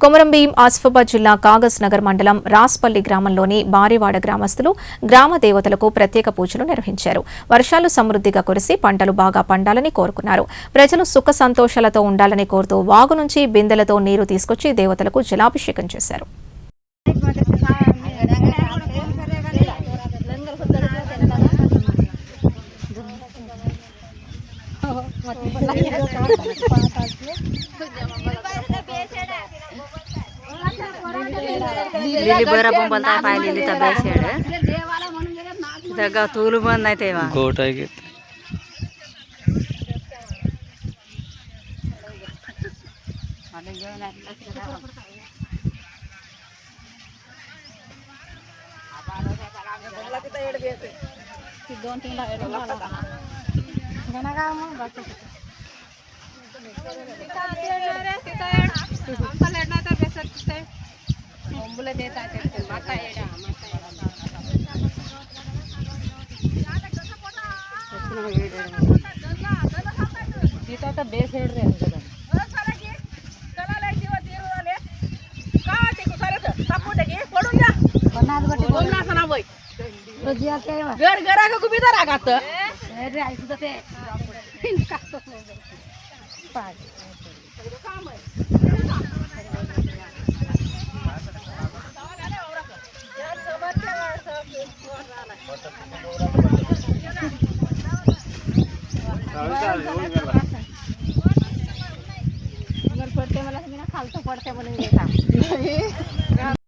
కొమరంభీం ఆసిఫాబాద్ జిల్లా కాగజ్ నగర్ మండలం రాస్పల్లి గ్రామంలోని బారివాడ గ్రామస్తులు గ్రామ దేవతలకు ప్రత్యేక పూజలు నిర్వహించారు. వర్షాలు సమృద్ధిగా కురిసి పంటలు బాగా పండాలని కోరుకున్నారు. ప్రజలు సుఖ సంతోషాలతో ఉండాలని కోరుతూ వాగు నుంచి బిందెలతో నీరు తీసుకొచ్చి దేవతలకు జలాభిషేకం చేశారు. लिली बरं पण बोलताय पाय लिली तब्या शेड जगा तूल बंद नाही तेव्हा गोट आहे की बेस हेड रे घर घरा का कुबी तर रागात रे आई सुद्धा ते पडते मला खालचं पडते म्हणून